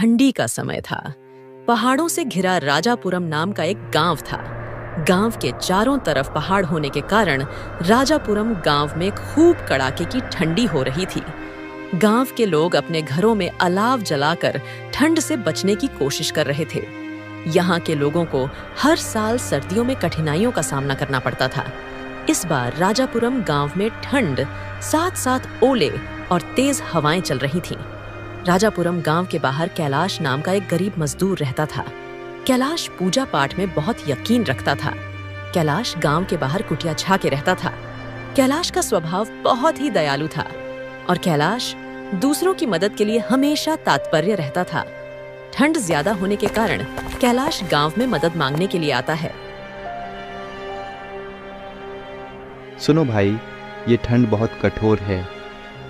ठंडी का समय था। पहाड़ों से घिरा राजापुरम नाम का एक गांव था। गांव के चारों तरफ पहाड़ होने के कारण राजापुरम गांव में खूब कड़ाके की ठंडी हो रही थी। गांव के लोग अपने घरों में अलाव जलाकर ठंड से बचने की कोशिश कर रहे थे। यहाँ के लोगों को हर साल सर्दियों में कठिनाइयों का सामना करना पड़ता था। इस बार राजापुरम गांव में ठंड, साथ साथ ओले और तेज हवाएं चल रही थीं। राजापुरम गांव के बाहर कैलाश नाम का एक गरीब मजदूर रहता था। कैलाश पूजा पाठ में बहुत यकीन रखता था। कैलाश गांव के बाहर कुटिया छा के रहता था। कैलाश का स्वभाव बहुत ही दयालु था और कैलाश दूसरों की मदद के लिए हमेशा तत्पर रहता था। ठंड ज्यादा होने के कारण कैलाश गांव में मदद मांगने के लिए आता है। सुनो भाई, ये ठंड बहुत कठोर है।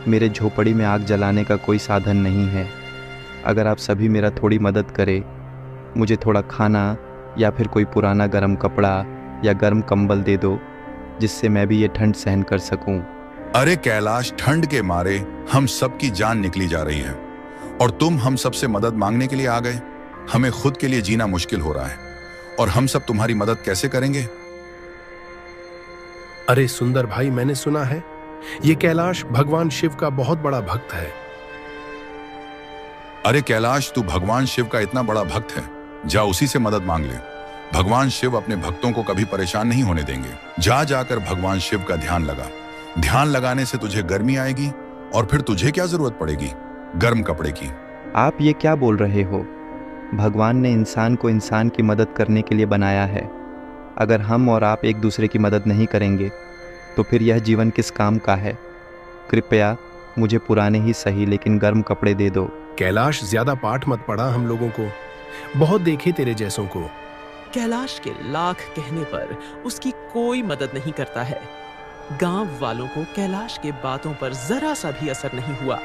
मेरे झोपड़ी में आग जलाने का कोई साधन नहीं है। अगर आप सभी मेरा थोड़ी मदद करें, मुझे थोड़ा खाना या फिर कोई पुराना गर्म कपड़ा या गर्म कंबल दे दो, जिससे मैं भी ये ठंड सहन कर सकूं। अरे कैलाश, ठंड के मारे हम सबकी जान निकली जा रही है और तुम हम सबसे मदद मांगने के लिए आ गए। हमें खुद के लिए जीना मुश्किल हो रहा है और हम सब तुम्हारी मदद कैसे करेंगे? अरे सुंदर भाई, मैंने सुना है ये कैलाश भगवान शिव का बहुत बड़ा भक्त है। अरे कैलाश, तू भगवान शिव का इतना बड़ा भक्त है, जा उसी से मदद मांग ले। भगवान शिव अपने भक्तों को कभी परेशान नहीं होने देंगे। जा जाकर भगवान शिव का ध्यान लगा। ध्यान लगाने से तुझे गर्मी आएगी और फिर तुझे क्या जरूरत पड़ेगी गर्म कपड़े की। आप ये क्या बोल रहे हो? भगवान ने इंसान को इंसान की मदद करने के लिए बनाया है। अगर हम और आप एक दूसरे की मदद नहीं करेंगे तो फिर यह जीवन किस काम का है? कृपया मुझे पुराने ही सही लेकिन गर्म कपड़े दे दो। कैलाश, ज्यादा पाठ मत पढ़ा हम लोगों को। बहुत देखे तेरे जैसों को। कैलाश के लाख कहने पर उसकी कोई मदद नहीं करता है। गांव वालों को कैलाश के बातों पर जरा सा भी असर नहीं हुआ।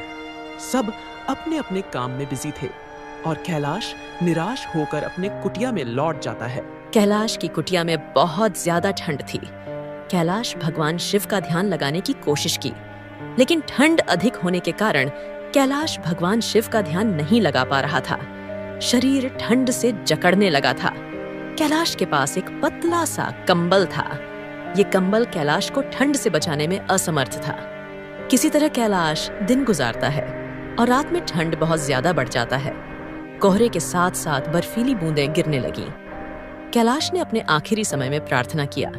सब अपने अपने काम में बिजी थे और कैलाश निराश होकर अपने कुटिया में लौट जाता है। कैलाश की कुटिया में बहुत ज्यादा ठंड थी। कैलाश भगवान शिव का ध्यान लगाने की कोशिश की, लेकिन ठंड अधिक होने के कारण कैलाश भगवान शिव का ध्यान नहीं लगा पा रहा था। शरीर ठंड से जकड़ने लगा था। कैलाश के पास एक पतला सा कंबल था। ये कंबल कैलाश को ठंड से बचाने में असमर्थ था। किसी तरह कैलाश दिन गुजारता है और रात में ठंड बहुत ज्यादा बढ़ जाता है। कोहरे के साथ साथ बर्फीली बूंदें गिरने लगीं। कैलाश ने अपने आखिरी समय में प्रार्थना किया,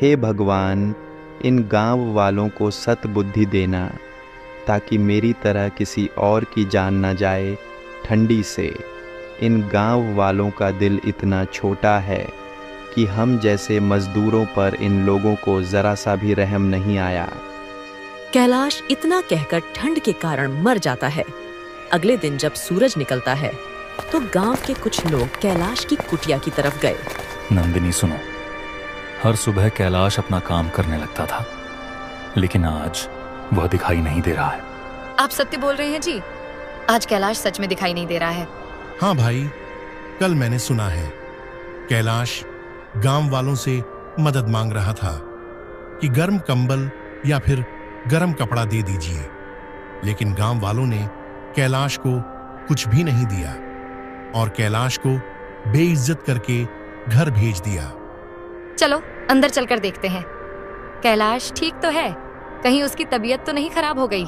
हे भगवान, इन गांव वालों को सद्बुद्धि देना ताकि मेरी तरह किसी और की जान न जाए ठंडी से। इन गांव वालों का दिल इतना छोटा है कि हम जैसे मजदूरों पर इन लोगों को जरा सा भी रहम नहीं आया। कैलाश इतना कहकर ठंड के कारण मर जाता है। अगले दिन जब सूरज निकलता है तो गांव के कुछ लोग कैलाश की कुटिया की तरफ गए। नंदिनी सुनो, हर सुबह कैलाश अपना काम करने लगता था, लेकिन आज वह दिखाई नहीं दे रहा है। आप सत्य बोल रहे हैं जी, आज कैलाश सच में दिखाई नहीं दे रहा है। हाँ भाई, कल मैंने सुना है कैलाश गांव वालों से मदद मांग रहा था कि गर्म कंबल या फिर गर्म कपड़ा दे दीजिए, लेकिन गांव वालों ने कैलाश को कुछ भी नहीं दिया और कैलाश को बेइज्जत करके घर भेज दिया। चलो अंदर चलकर देखते हैं, कैलाश ठीक तो है, कहीं उसकी तबीयत तो नहीं खराब हो गई।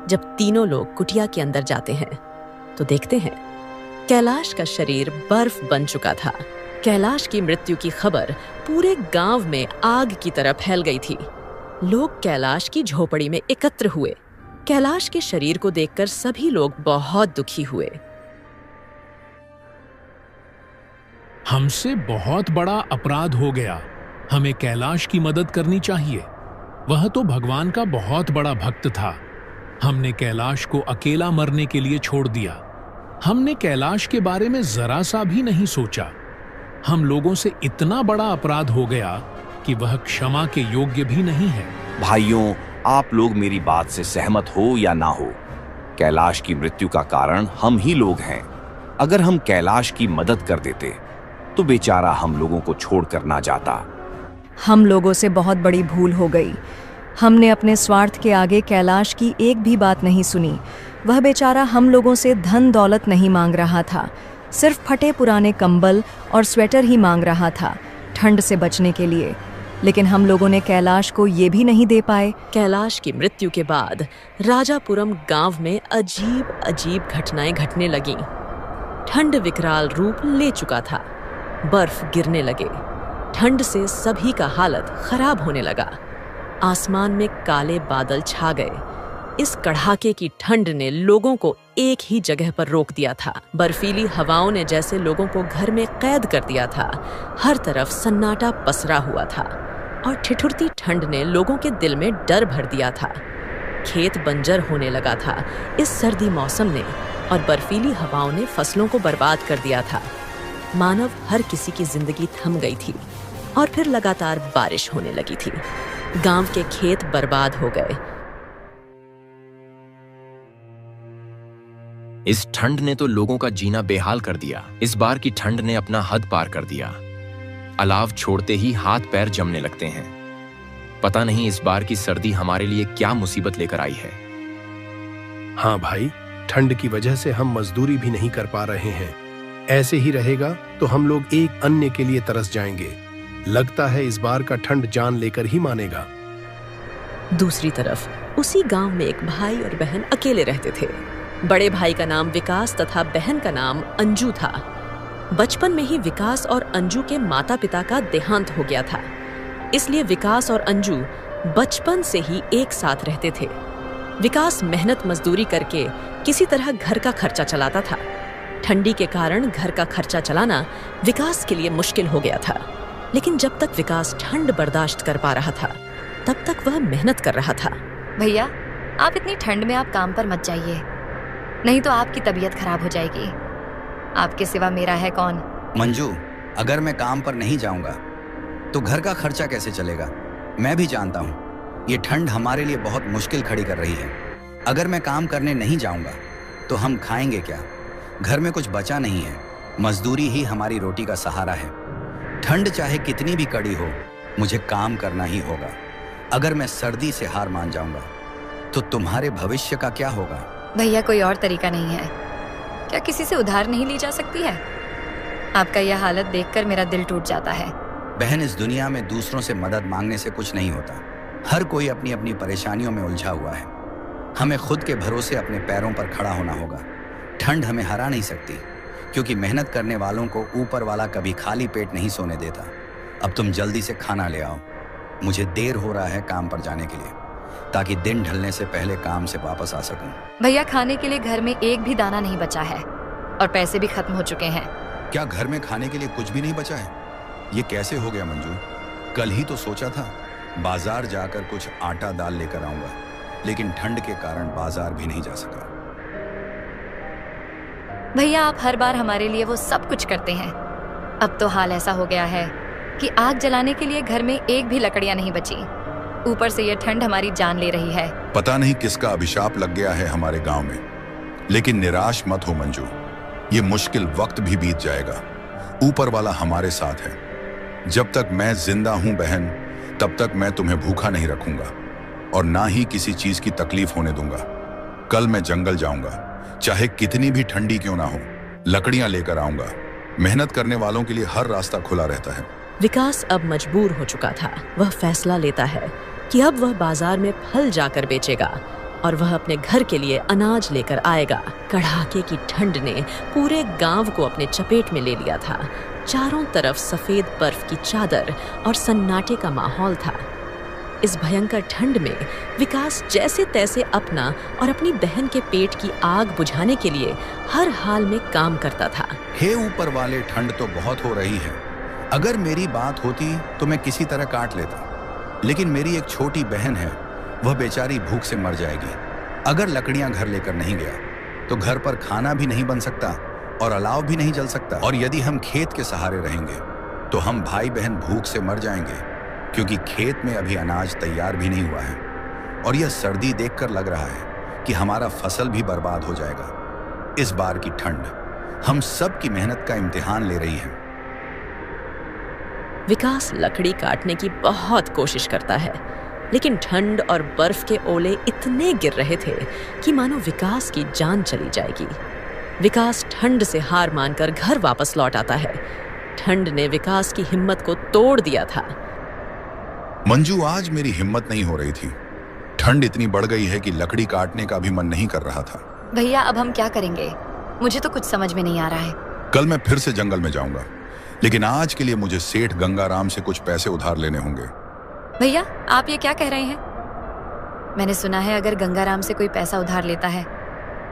जब तीनों लोग कुटिया के अंदर जाते हैं तो देखते हैं कैलाश का शरीर बर्फ बन चुका था। कैलाश की मृत्यु की खबर पूरे गांव में आग की तरह फैल गई थी। लोग कैलाश की झोपड़ी में एकत्र हुए। कैलाश के शरीर को देखकर सभी लोग बहुत दुखी हुए। हमसे बहुत बड़ा अपराध हो गया, हमें कैलाश की मदद करनी चाहिए। वह तो भगवान का बहुत बड़ा भक्त था। हमने कैलाश को अकेला मरने के लिए छोड़ दिया। हमने कैलाश के बारे में जरा सा भी नहीं सोचा। हम लोगों से इतना बड़ा अपराध हो गया कि वह क्षमा के योग्य भी नहीं है। भाइयों, आप लोग मेरी बात से सहमत हो या ना हो, कैलाश की मृत्यु का कारण हम ही लोग हैं। अगर हम कैलाश की मदद कर देते तो बेचारा हम लोगों को छोड़कर ना जाता। हम लोगों से बहुत बड़ी भूल हो गई। हमने अपने स्वार्थ के आगे कैलाश की एक भी बात नहीं सुनी। वह बेचारा हम लोगों से धन दौलत नहीं मांग रहा था, सिर्फ फटे पुराने कंबल और स्वेटर ही मांग रहा था ठंड से बचने के लिए। लेकिन हम लोगों ने कैलाश को ये भी नहीं दे पाए। कैलाश की मृत्यु के बाद राजापुरम गांव में अजीब अजीब घटनाएं घटने लगीं। ठंड विकराल रूप ले चुका था, बर्फ गिरने लगे, ठंड से सभी का हालत खराब होने लगा। आसमान में काले बादल छा गए। इस कड़ाके की ठंड ने लोगों को एक ही जगह पर रोक दिया था। बर्फीली हवाओं ने जैसे लोगों को घर में कैद कर दिया था। हर तरफ सन्नाटा पसरा हुआ था और ठिठुरती ठंड ने लोगों के दिल में डर भर दिया था। खेत बंजर होने लगा था इस सर्दी मौसम ने, और बर्फीली हवाओं ने फसलों को बर्बाद कर दिया था। मानव हर किसी की जिंदगी थम गई थी और फिर लगातार बारिश होने लगी थी। गांव के खेत बर्बाद हो गए। इस ठंड ने तो लोगों का जीना बेहाल कर दिया। इस बार की ठंड ने अपना हद पार कर दिया। अलाव छोड़ते ही हाथ पैर जमने लगते हैं। पता नहीं इस बार की सर्दी हमारे लिए क्या मुसीबत लेकर आई है। हाँ भाई, ठंड की वजह से हम मजदूरी भी नहीं कर पा रहे हैं। ऐसे ही रहेगा तो हम लोग एक अन्य के लिए तरस जाएंगे। लगता है इस बार का ठंड जान लेकर ही मानेगा। दूसरी तरफ उसी गांव में एक भाई और बहन अकेले रहते थे। बड़े भाई का नाम विकास तथा बहन का नाम अंजू था। बचपन में ही विकास और अंजू के माता पिता का देहांत हो गया था, इसलिए विकास और अंजू बचपन से ही एक साथ रहते थे। विकास मेहनत मजदूरी करके किसी तरह घर का खर्चा चलाता था। ठंडी के कारण घर का खर्चा चलाना विकास के लिए मुश्किल हो गया था, लेकिन जब तक विकास ठंड बर्दाश्त कर पा रहा था तब तक वह मेहनत कर रहा था। भैया, आप इतनी ठंड में आप काम पर मत जाइए, नहीं तो आपकी तबीयत खराब हो जाएगी। आपके सिवा मेरा है कौन? मंजू, अगर मैं काम पर नहीं जाऊंगा तो घर का खर्चा कैसे चलेगा? मैं भी जानता हूँ ये ठंड हमारे लिए बहुत मुश्किल खड़ी कर रही है। अगर मैं काम करने नहीं जाऊंगा तो हम खाएंगे क्या? घर में कुछ बचा नहीं है। मजदूरी ही हमारी रोटी का सहारा है। ठंड चाहे कितनी भी कड़ी हो, मुझे काम करना ही होगा। अगर मैं सर्दी से हार मान जाऊंगा तो तुम्हारे भविष्य का क्या होगा? भैया, कोई और तरीका नहीं है क्या? किसी से उधार नहीं ली जा सकती है? आपका यह हालत देखकर मेरा दिल टूट जाता है। बहन, इस दुनिया में दूसरों से मदद मांगने से कुछ नहीं होता। हर कोई अपनी अपनी परेशानियों में उलझा हुआ है। हमें खुद के भरोसे अपने पैरों पर खड़ा होना होगा। ठंड हमें हरा नहीं सकती, क्योंकि मेहनत करने वालों को ऊपर वाला कभी खाली पेट नहीं सोने देता। अब तुम जल्दी से खाना ले आओ, मुझे देर हो रहा है काम पर जाने के लिए, ताकि दिन ढलने से पहले काम से वापस आ सकूं। भैया, खाने के लिए घर में एक भी दाना नहीं बचा है और पैसे भी खत्म हो चुके हैं। क्या घर में खाने के लिए कुछ भी नहीं बचा है? ये कैसे हो गया मंजू? कल ही तो सोचा था बाजार जाकर कुछ आटा दाल लेकर आऊंगा, लेकिन ठंड के कारण बाजार भी नहीं जा सका। भैया, आप हर बार हमारे लिए वो सब कुछ करते हैं। अब तो हाल ऐसा हो गया है कि आग जलाने के लिए घर में एक भी लकड़ियां नहीं बची। ऊपर से ये ठंड हमारी जान ले रही है। पता नहीं किसका अभिशाप लग गया है हमारे गांव में, लेकिन निराश मत हो मंजू, ये मुश्किल वक्त भी बीत जाएगा। ऊपर वाला हमारे साथ है। जब तक मैं जिंदा हूं बहन, तब तक मैं तुम्हें भूखा नहीं रखूंगा और ना ही किसी चीज की तकलीफ होने दूंगा। कल मैं जंगल जाऊंगा, चाहे कितनी भी ठंडी क्यों ना हो। लकड़ियां लेकर आऊंगा। मेहनत करने वालों के लिए हर रास्ता खुला रहता है। विकास अब मजबूर हो चुका था। वह फैसला लेता है कि अब वह बाजार में फल जाकर बेचेगा और वह अपने घर के लिए अनाज लेकर आएगा। कड़ाके की ठंड ने पूरे गांव को अपने चपेट में ले लिया था। चारों तरफ सफेद बर्फ की चादर और सन्नाटे का माहौल था। इस भयंकर ठंड में विकास जैसे तैसे अपना और अपनी बहन के पेट की आग बुझाने के लिए हर हाल में काम करता था। हे ऊपर वाले, ठंड तो बहुत हो रही है। अगर मेरी बात होती तो मैं किसी तरह काट लेता, लेकिन मेरी एक छोटी बहन है, वह बेचारी भूख से मर जाएगी। अगर लकड़ियां घर लेकर नहीं गया तो घर पर खाना भी नहीं बन सकता और अलाव भी नहीं जल सकता। और यदि हम खेत के सहारे रहेंगे तो हम भाई बहन भूख से मर जाएंगे, क्योंकि खेत में अभी अनाज तैयार भी नहीं हुआ है। और यह सर्दी देखकर लग रहा है कि हमारा फसल भी बर्बाद हो जाएगा। इस बार की ठंड हम सब की मेहनत का इम्तिहान ले रही है। विकास लकड़ी काटने की बहुत कोशिश करता है, लेकिन ठंड और बर्फ के ओले इतने गिर रहे थे कि मानो विकास की जान चली जाएगी। विकास ठंड से हार मानकर घर वापस लौट आता है। ठंड ने विकास की हिम्मत को तोड़ दिया था। मंजू, आज मेरी हिम्मत नहीं हो रही थी। ठंड इतनी बढ़ गई है कि लकड़ी काटने का भी मन नहीं कर रहा था। भैया, अब हम क्या करेंगे? मुझे तो कुछ समझ में नहीं आ रहा है। कल मैं फिर से जंगल में जाऊंगा, लेकिन आज के लिए मुझे सेठ गंगाराम से कुछ पैसे उधार लेने होंगे। भैया, आप ये क्या कह रहे हैं? मैंने सुना है अगर गंगाराम से कोई पैसा उधार लेता है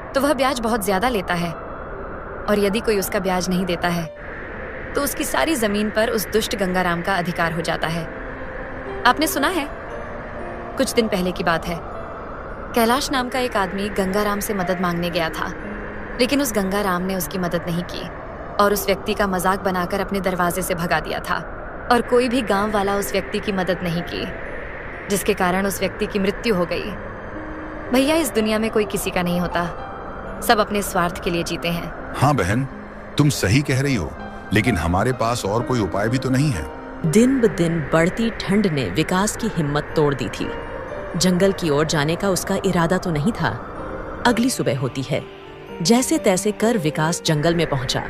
तो वह ब्याज बहुत ज्यादा लेता है, और यदि कोई उसका ब्याज नहीं देता है तो उसकी सारी जमीन पर उस दुष्ट गंगाराम का अधिकार हो जाता है। आपने सुना है? कुछ दिन पहले की बात है। कैलाश नाम का एक आदमी गंगाराम से मदद मांगने गया था, लेकिन उस गंगाराम ने उसकी मदद नहीं की और उस व्यक्ति का मजाक बनाकर अपने दरवाजे से भगा दिया था, और कोई भी गांव वाला उस व्यक्ति की मदद नहीं की, जिसके कारण उस व्यक्ति की मृत्यु हो गई। भैया, इस दुनिया में कोई किसी का नहीं होता, सब अपने स्वार्थ के लिए जीते हैं। हाँ बहन, तुम सही कह रही हो, लेकिन हमारे पास और कोई उपाय भी तो नहीं है। दिन ब दिन बढ़ती ठंड ने विकास की हिम्मत तोड़ दी थी। जंगल की ओर जाने का उसका इरादा तो नहीं था। अगली सुबह होती है। जैसे तैसे कर विकास जंगल में पहुंचा,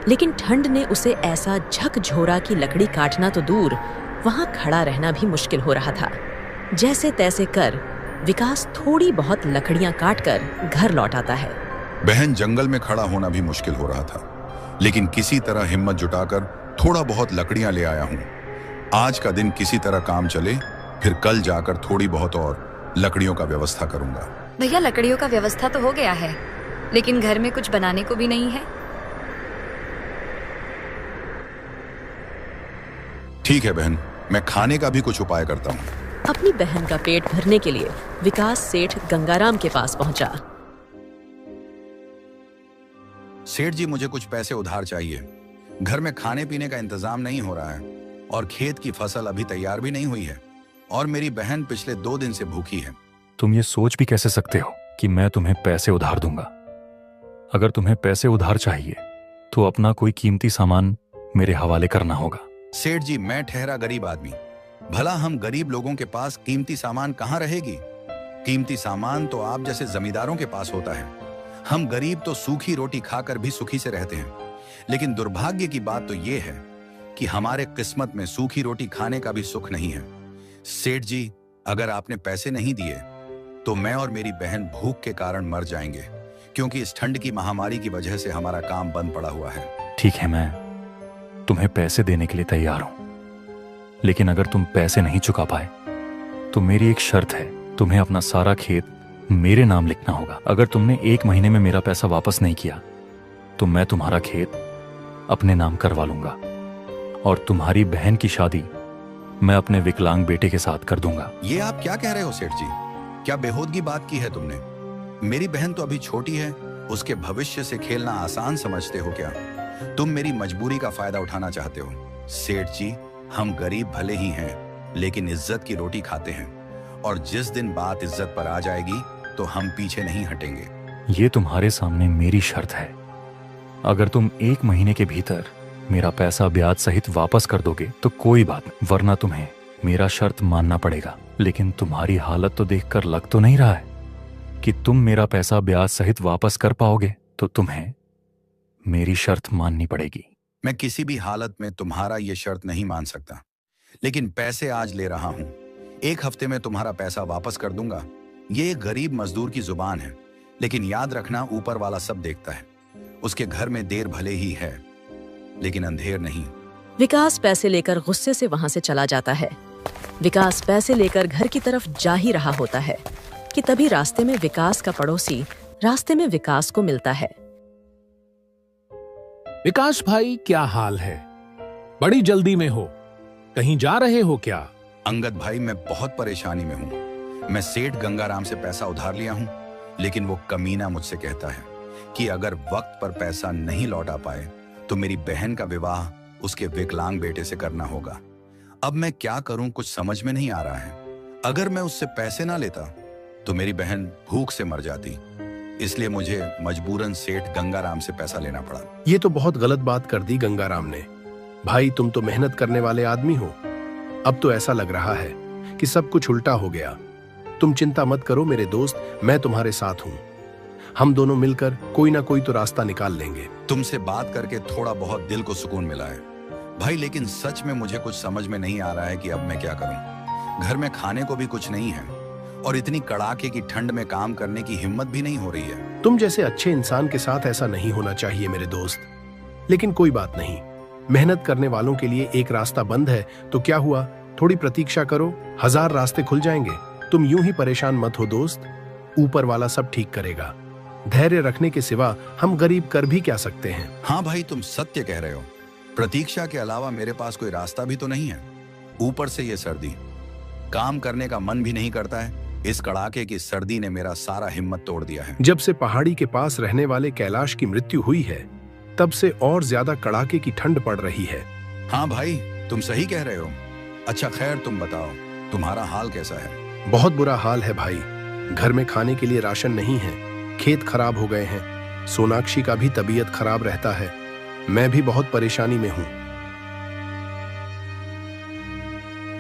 लेकिन ठंड ने उसे ऐसा झकझोरा कि लकड़ी काटना तो दूर, वहां खड़ा रहना भी मुश्किल हो रहा था। जैसे तैसे कर विकास थोड़ी बहुत लकड़ियां काटकर घर लौट आता है। बहन, जंगल में खड़ा होना भी मुश्किल हो रहा था, लेकिन किसी तरह हिम्मत जुटाकर थोड़ा बहुत लकड़ियां ले आया हूं। आज का दिन किसी तरह काम चले, फिर कल जाकर थोड़ी बहुत और लकड़ियों का व्यवस्था करूंगा। भैया, लकड़ियों का व्यवस्था तो हो गया है, लेकिन घर में कुछ बनाने को भी नहीं है। ठीक है बहन, मैं खाने का भी कुछ उपाय करता हूँ। अपनी बहन का पेट भरने के लिए विकास सेठ गंगाराम के पास पहुंचा। सेठ जी, मुझे कुछ पैसे उधार चाहिए। घर में खाने पीने का इंतजाम नहीं हो रहा है, और खेत की फसल अभी तैयार भी नहीं हुई है, और मेरी बहन पिछले 2 दिन से भूखी है। तुम ये सोच भी कैसे सकते हो कि मैं तुम्हें पैसे उधार दूंगा? अगर तुम्हें पैसे उधार चाहिए तो अपना कोई कीमती सामान मेरे हवाले करना होगा। सेठ जी, मैं ठहरा गरीब आदमी, भला हम गरीब लोगों के पास कीमती सामान कहाँ रहेगी? कीमती सामान तो आप जैसे जमींदारों के पास होता है। हम गरीब तो सूखी रोटी खाकर भी सुखी से रहते हैं, लेकिन दुर्भाग्य की बात तो ये है कि हमारे किस्मत में सूखी रोटी खाने का भी सुख नहीं है। सेठ जी, अगर आपने पैसे नहीं दिए तो मैं और मेरी बहन भूख के कारण मर जाएंगे, क्योंकि इस ठंड की महामारी की वजह से हमारा काम बंद पड़ा हुआ है। ठीक है, मैं तुम्हें पैसे देने के लिए तैयार हूं, लेकिन अगर तुम पैसे नहीं चुका पाए तो मेरी एक शर्त है, तुम्हें अपना सारा खेत मेरे नाम लिखना होगा। अगर तुमने 1 महीने में मेरा पैसा वापस नहीं किया तो मैं तुम्हारा खेत अपने नाम करवा लूंगा, और तुम्हारी बहन की शादी मैं अपने विकलांग बेटे के साथ कर दूंगा। ये आप क्या कह रहे हो सेठ जी? क्या बेहूदगी बात की है तुमने? मेरी बहन तो अभी छोटी है, उसके भविष्य से खेलना आसान समझते हो क्या? तुम मेरी मजबूरी का फायदा उठाना चाहते हो। सेठ जी, हम गरीब भले ही हैं, लेकिन इज्जत की रोटी खाते हैं, और जिस दिन बात इज्जत पर आ जाएगी तो हम पीछे नहीं हटेंगे। ये तुम्हारे सामने मेरी शर्त है। अगर तुम 1 महीने के भीतर मेरा पैसा ब्याज सहित वापस कर दोगे तो कोई बात नहीं, वरना तुम्हें मेरा शर्त मानना पड़ेगा। लेकिन तुम्हारी हालत तो देखकर लग तो नहीं रहा है कि तुम मेरा पैसा ब्याज सहित वापस कर पाओगे, तो तुम्हें मेरी शर्त माननी पड़ेगी। मैं किसी भी हालत में तुम्हारा ये शर्त नहीं मान सकता, लेकिन पैसे आज ले रहा हूं। 1 हफ्ते में तुम्हारा पैसा वापस कर दूंगा। ये एक गरीब मजदूर की जुबान है, लेकिन याद रखना, ऊपर वाला सब देखता है। उसके घर में देर भले ही है, लेकिन अंधेर नहीं। विकास पैसे लेकर गुस्से से वहां से चला जाता है। विकास पैसे लेकर घर की तरफ जा ही रहा होता है कि तभी रास्ते में विकास का पड़ोसी रास्ते में विकास को मिलता है। विकास भाई, क्या हाल है? बड़ी जल्दी में हो, कहीं जा रहे हो क्या? अंगद भाई, मैं बहुत परेशानी में हूँ। मैं सेठ गंगाराम से पैसा उधार लिया हूँ, लेकिन वो कमीना मुझसे कहता है कि अगर वक्त पर पैसा नहीं लौटा पाए तो मेरी बहन का विवाह उसके विकलांग बेटे से करना होगा। अब मैं क्या करूं, कुछ समझ में नहीं आ रहा है। अगर मैं उससे पैसे ना लेता तो मेरी बहन भूख से मर जाती, इसलिए मुझे मजबूरन सेठ गंगाराम से पैसा लेना पड़ा। ये तो बहुत गलत बात कर दी गंगाराम ने। भाई, तुम तो मेहनत करने वाले आदमी हो। अब तो ऐसा लग रहा है कि सब कुछ उल्टा हो गया। तुम चिंता मत करो मेरे दोस्त, मैं तुम्हारे साथ हूं। हम दोनों मिलकर कोई ना कोई तो रास्ता निकाल लेंगे। तुमसे बात करके थोड़ा बहुत दिल को सुकून मिला है भाई, लेकिन सच में मुझे कुछ समझ में नहीं आ रहा है कि अब मैं क्या करूं। घर में खाने को भी कुछ नहीं है और इतनी कड़ाके की ठंड में काम करने की हिम्मत भी नहीं हो रही है। तुम जैसे अच्छे इंसान के साथ ऐसा नहीं होना चाहिए मेरे दोस्त, लेकिन कोई बात नहीं, मेहनत करने वालों के लिए एक रास्ता बंद है तो क्या हुआ, थोड़ी प्रतीक्षा करो, 1000 रास्ते खुल जाएंगे। तुम यूं ही परेशान मत हो दोस्त, ऊपर वाला सब ठीक करेगा। धैर्य रखने के सिवा हम गरीब कर भी क्या सकते हैं। हाँ भाई, तुम सत्य कह रहे हो। प्रतीक्षा के अलावा मेरे पास कोई रास्ता भी तो नहीं है। ऊपर से ये सर्दी, काम करने का मन भी नहीं करता है। इस कड़ाके की सर्दी ने मेरा सारा हिम्मत तोड़ दिया है। जब से पहाड़ी के पास रहने वाले कैलाश की मृत्यु हुई है, तब से और ज्यादा कड़ाके की ठंड पड़ रही है। हाँ भाई, तुम सही कह रहे हो। अच्छा खैर, तुम बताओ तुम्हारा हाल कैसा है? बहुत बुरा हाल है भाई, घर में खाने के लिए राशन नहीं है, खेत खराब हो गए हैं, सोनाक्षी का भी तबीयत खराब रहता है, मैं भी बहुत परेशानी में हूं।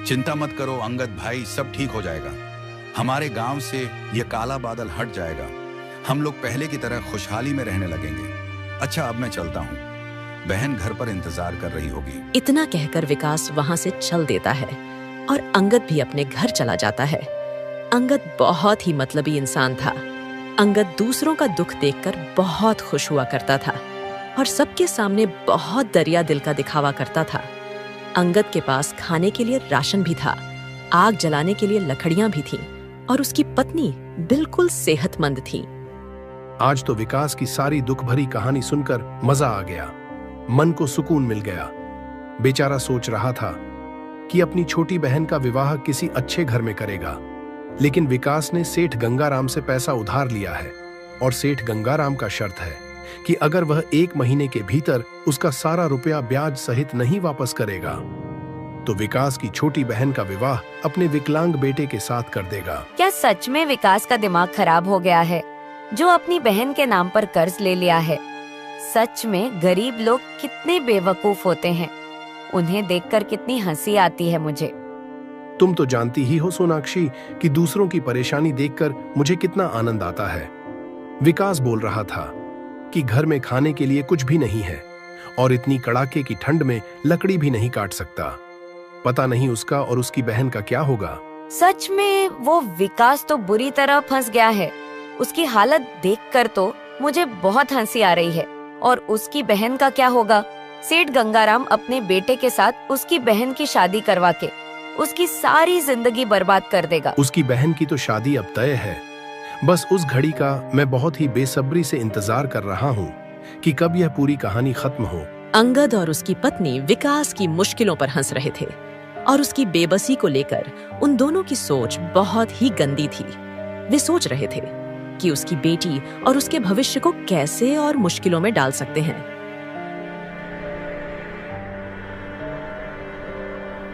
चिंता मत करो अंगद भाई, सब ठीक हो जाएगा। हमारे गांव से ये काला बादल हट जाएगा, हम लोग पहले की तरह खुशहाली में रहने लगेंगे। अच्छा अब मैं चलता हूँ, बहन घर पर इंतजार कर रही होगी। इतना कहकर विकास वहां से चल देता है और अंगद भी अपने घर चला जाता है। अंगद बहुत ही मतलबी इंसान था। अंगद दूसरों का दुख देखकर बहुत खुश हुआ करता था और सबके सामने बहुत दरिया दिल का दिखावा करता था। अंगद के पास खाने के लिए राशन भी था, आग जलाने के लिए लकड़ियां भी थीं और उसकी पत्नी बिल्कुल सेहतमंद थी। आज तो विकास की सारी दुख भरी कहानी सुनकर मजा आ गया, मन को सुकून मिल गया। बेचारा सोच रहा था कि अपनी छोटी बहन का विवाह किसी अच्छे घर में करेगा, लेकिन विकास ने सेठ गंगाराम से पैसा उधार लिया है और सेठ गंगाराम का शर्त है कि अगर वह 1 महीने के भीतर उसका सारा रुपया ब्याज सहित नहीं वापस करेगा तो विकास की छोटी बहन का विवाह अपने विकलांग बेटे के साथ कर देगा। क्या सच में विकास का दिमाग खराब हो गया है जो अपनी बहन के नाम पर कर्ज ले लिया है? सच में गरीब लोग कितने बेवकूफ होते हैं, उन्हें देखकर कितनी हंसी आती है मुझे। तुम तो जानती ही हो सोनाक्षी कि दूसरों की परेशानी देखकर मुझे कितना आनंद आता है। विकास बोल रहा था कि घर में खाने के लिए कुछ भी नहीं है और इतनी कड़ाके की ठंड में लकड़ी भी नहीं काट सकता। पता नहीं उसका और उसकी बहन का क्या होगा। सच में वो विकास तो बुरी तरह फंस गया है। उसकी हालत देखकर तो मुझे बहुत हंसी आ रही है। और उसकी बहन का क्या होगा? सेठ गंगाराम अपने बेटे के साथ उसकी बहन की शादी करवा के उसकी सारी जिंदगी बर्बाद कर देगा। उसकी बहन की तो शादी अब तय है, बस उस घड़ी का मैं बहुत ही बेसब्री से इंतजार कर रहा हूँ कि कब यह पूरी कहानी खत्म हो। अंगद और उसकी पत्नी विकास की मुश्किलों पर हंस रहे थे और उसकी बेबसी को लेकर उन दोनों की सोच बहुत ही गंदी थी। वे सोच रहे थे कि उसकी बेटी और उसके भविष्य को कैसे और मुश्किलों में डाल सकते हैं।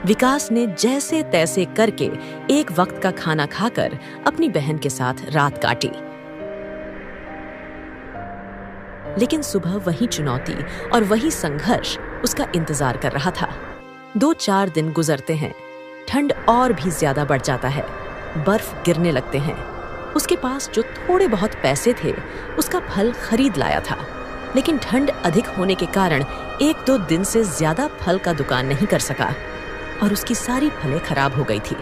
विकास ने जैसे तैसे करके एक वक्त का खाना खाकर अपनी बहन के साथ रात काटी, लेकिन सुबह वही चुनौती और वही संघर्ष उसका इंतजार कर रहा था। 2-4 दिन गुजरते हैं, ठंड और भी ज्यादा बढ़ जाता है, बर्फ गिरने लगते हैं। उसके पास जो थोड़े बहुत पैसे थे उसका फल खरीद लाया था, लेकिन ठंड अधिक होने के कारण 1-2 दिन से ज्यादा फल का दुकान नहीं कर सका और उसकी सारी फलें खराब हो गई थी।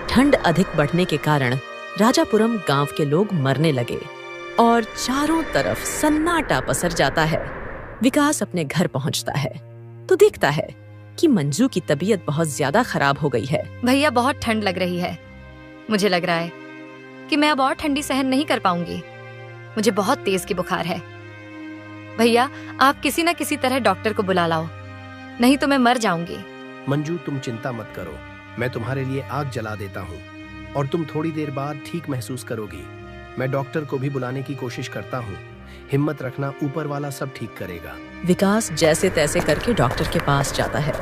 ठंड अधिक बढ़ने के कारण राजापुरम गांव के लोग मरने लगे और चारों तरफ सन्नाटा पसर जाता है। विकास अपने घर पहुंचता है तो देखता है कि मंजू की तबीयत बहुत ज्यादा खराब हो गई है। भैया बहुत ठंड लग रही है, मुझे लग रहा है कि मैं अब और ठंडी सहन नहीं कर पाऊंगी। मुझे बहुत तेज की बुखार है। भैया आप किसी न किसी तरह डॉक्टर को बुला लाओ, नहीं तो मैं मर जाऊंगी। मंजू तुम चिंता मत करो, मैं तुम्हारे लिए आग जला देता हूँ और तुम थोड़ी देर बाद ठीक महसूस करोगी। मैं डॉक्टर को भी बुलाने की कोशिश करता हूँ, हिम्मत रखना, ऊपर वाला सब ठीक करेगा। विकास जैसे तैसे करके डॉक्टर के पास जाता है।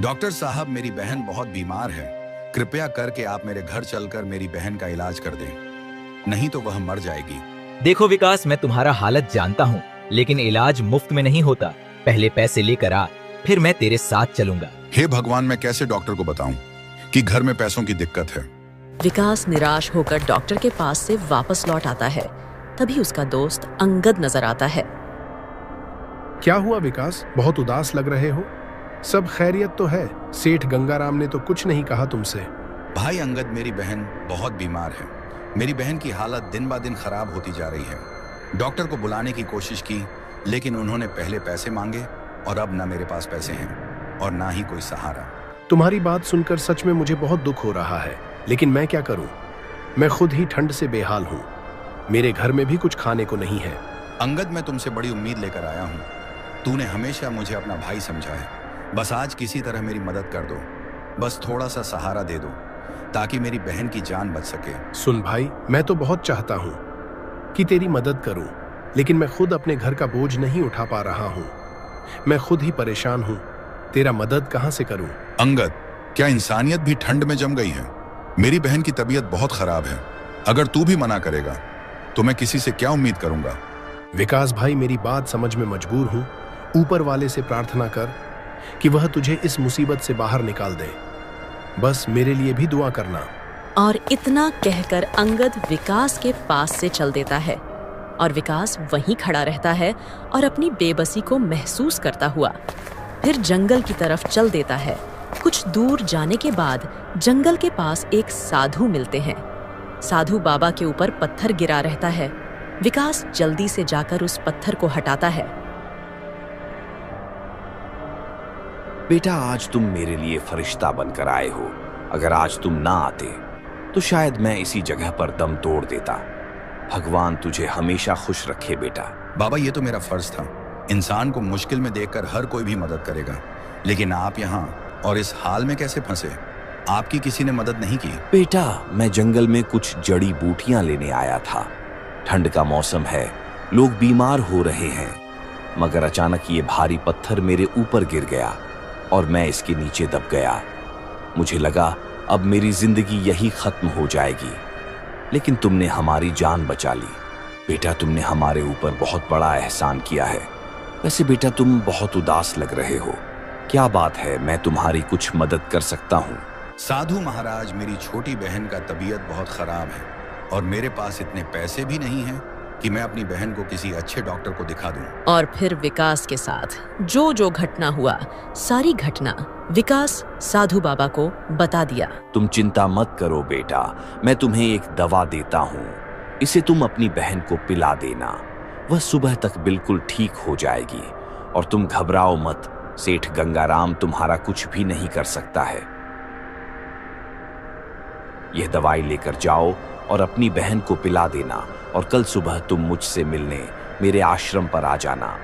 डॉक्टर साहब, मेरी बहन बहुत बीमार है, कृपया करके आप मेरे घर चलकर मेरी बहन का इलाज कर दें, नहीं तो वह मर जाएगी। देखो विकास, मैं तुम्हारा हालत जानता हूँ, लेकिन इलाज मुफ्त में नहीं होता, पहले पैसे लेकर आ, फिर मैं तेरे साथ चलूंगा। हे भगवान, मैं कैसे डॉक्टर को बताऊं कि घर में पैसों की दिक्कत है। विकास निराश होकर डॉक्टर के पास से वापस लौट आता है। तभी उसका दोस्त अंगद नजर आता है। क्या हुआ विकास, बहुत उदास लग रहे हो? सब खैरियत तो है? सेठ गंगाराम ने तो कुछ नहीं कहा तुमसे। भाई अंगद, मेरी बहन बहुत बीमार है। मेरी बहन की हालत दिन ब दिन खराब होती जा रही है। डॉक्टर को बुलाने की कोशिश की, लेकिन उन्होंने पहले पैसे मांगे और अब ना मेरे पास पैसे हैं और ना ही कोई सहारा। तुम्हारी बात सुनकर सच में मुझे बहुत दुख हो रहा है, लेकिन मैं क्या करूं? मैं खुद ही ठंड से बेहाल हूं। मेरे घर में भी कुछ खाने को नहीं है। अंगद, मैं तुमसे बड़ी उम्मीद लेकर आया हूं। तूने हमेशा मुझे अपना भाई समझा है। बस आज किसी तरह मेरी मदद कर दो। बस थोड़ा सा सहारा दे दो ताकि मेरी बहन की जान बच सके। सुन भाई, मैं तो बहुत चाहता हूं कि तेरी मदद करूं, लेकिन मैं खुद अपने घर का बोझ नहीं उठा पा रहा हूं। मैं खुद ही परेशान हूं। तेरा मदद कहां से करूं? अंगद, क्या इंसानियत भी ठंड में जम गई है? मेरी बहन की तबीयत बहुत खराब है। अगर तू भी मना करेगा तो मैं किसी से क्या उम्मीद करूंगा? विकास भाई, मेरी बात समझ में मजबूर हूं। ऊपर वाले से प्रार्थना कर कि वह तुझे इस मुसीबत से बाहर निकाल दे। बस मेरे लिए भी दुआ करना। और इतना कहकर अंगद विकास के पास से चल देता है और विकास वहीं खड़ा रहता है और अपनी बेबसी को महसूस करता हुआ फिर जंगल की तरफ चल देता है। कुछ दूर जाने के बाद जंगल के पास एक साधु मिलते हैं। साधु बाबा के ऊपर पत्थर गिरा रहता है। विकास जल्दी से जाकर उस पत्थर को हटाता है। बेटा, आज तुम मेरे लिए फरिश्ता बनकर आए हो। अगर आज तुम ना आते तो शायद मैं इसी जगह पर दम तोड़ देता। भगवान तुझे हमेशा खुश रखे बेटा। बाबा, ये तो मेरा फर्ज था। इंसान को मुश्किल में देखकर हर कोई भी मदद करेगा, लेकिन आप यहाँ और इस हाल में कैसे फंसे? आपकी किसी ने मदद नहीं की? बेटा, मैं जंगल में कुछ जड़ी बूटियां लेने आया था। ठंड का मौसम है, लोग बीमार हो रहे हैं, मगर अचानक ये भारी पत्थर मेरे ऊपर गिर गया और मैं इसके नीचे दब गया। मुझे लगा अब मेरी जिंदगी यही खत्म हो जाएगी, लेकिन तुमने हमारी जान बचा ली। बेटा, तुमने हमारे ऊपर बहुत बड़ा एहसान किया है। वैसे बेटा, तुम बहुत उदास लग रहे हो। क्या बात है? मैं तुम्हारी कुछ मदद कर सकता हूँ। साधु महाराज, मेरी छोटी बहन का तबीयत बहुत खराब है और मेरे पास इतने पैसे भी नहीं हैं कि मैं अपनी बहन को किसी अच्छे डॉक्टर को दिखा दूं। और फिर विकास के साथ जो जो घटना हुआ, सारी घटना विकास साधु बाबा को बता दिया। तुम चिंता मत करो बेटा, मैं तुम्हें एक दवा देता हूँ। इसे तुम अपनी बहन को पिला देना। वह सुबह तक बिल्कुल ठीक हो जाएगी। और तुम घबराओ मत, सेठ गंगाराम तुम्हारा कुछ भी नहीं कर सकता है। यह दवाई लेकर जाओ और अपनी बहन को पिला देना, और कल सुबह तुम मुझसे मिलने मेरे आश्रम पर आ जाना।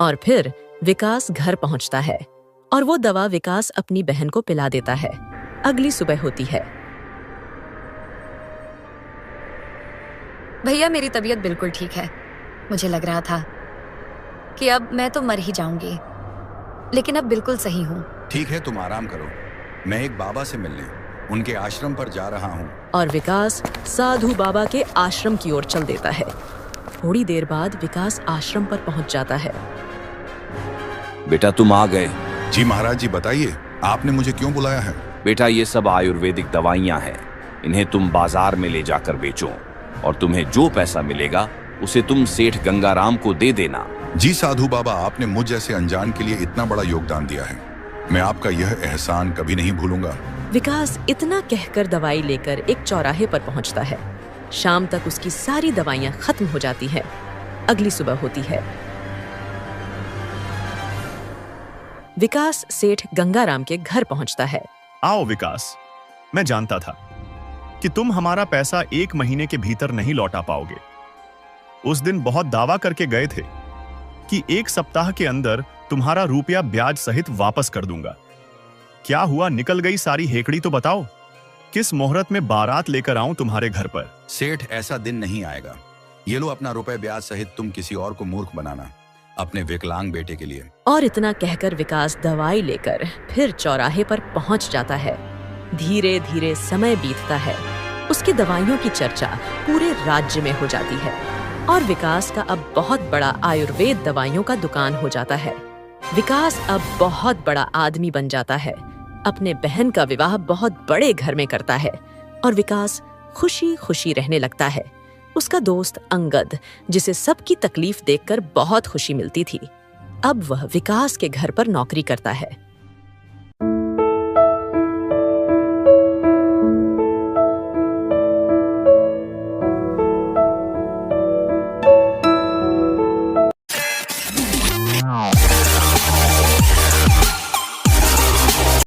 और फिर विकास घर पहुंचता है और वो दवा विकास अपनी बहन को पिला देता है। अगली सुबह होती है। भैया, मेरी तबीयत बिल्कुल ठीक है। मुझे लग रहा था कि अब मैं तो मर ही जाऊंगी, लेकिन अब बिल्कुल सही हूँ। ठीक है, तुम आराम करो। मैं एक बाबा से मिलने उनके आश्रम पर जा रहा हूँ। और विकास साधु बाबा के आश्रम की ओर चल देता है। थोड़ी देर बाद विकास आश्रम पर पहुंच जाता है। बेटा, तुम आ गए। जी महाराज जी, बताइए आपने मुझे क्यों बुलाया है? बेटा, ये सब आयुर्वेदिक दवाइयाँ हैं। इन्हें तुम बाजार में ले जाकर बेचो और तुम्हें जो पैसा मिलेगा उसे तुम सेठ गंगाराम को दे देना। जी साधु बाबा, आपने मुझ जैसे अनजान के लिए इतना बड़ा योगदान दिया है। मैं आपका यह एहसान कभी नहीं भूलूंगा। विकास इतना कहकर दवाई लेकर एक चौराहे पर पहुंचता है। शाम तक उसकी सारी दवाइयां खत्म हो जाती हैं। अगली सुबह होती है। विकास सेठ गंगाराम के घर पहुंचता है। आओ विकास, मैं जानता था कि तुम हमारा पैसा 1 महीने के भीतर नहीं लौटा पाओगे। उस दिन बहुत दावा करके गए थे कि 1 सप्ताह के अंदर तुम्हारा रुपया ब्याज सहित वापस कर दूंगा। क्या हुआ? निकल गई सारी हेकड़ी तो बताओ। किस मुहूर्त में बारात लेकर आऊं तुम्हारे घर पर? सेठ, ऐसा दिन नहीं आएगा। ये लो अपना रुपए ब्याज सहित, तुम किसी और को मूर्ख बनाना अपने विकलांग बेटे के लिए। और इतना कहकर विकास दवाई लेकर फिर चौराहे पर पहुंच जाता है। धीरे धीरे समय बीतता है। उसकी दवाइयों की चर्चा पूरे राज्य में हो जाती है और विकास का अब बहुत बड़ा आयुर्वेद दवाइयों का दुकान हो जाता है। विकास अब बहुत बड़ा आदमी बन जाता है, अपने बहन का विवाह बहुत बड़े घर में करता है और विकास खुशी खुशी रहने लगता है। उसका दोस्त अंगद, जिसे सबकी तकलीफ देखकर बहुत खुशी मिलती थी, अब वह विकास के घर पर नौकरी करता है।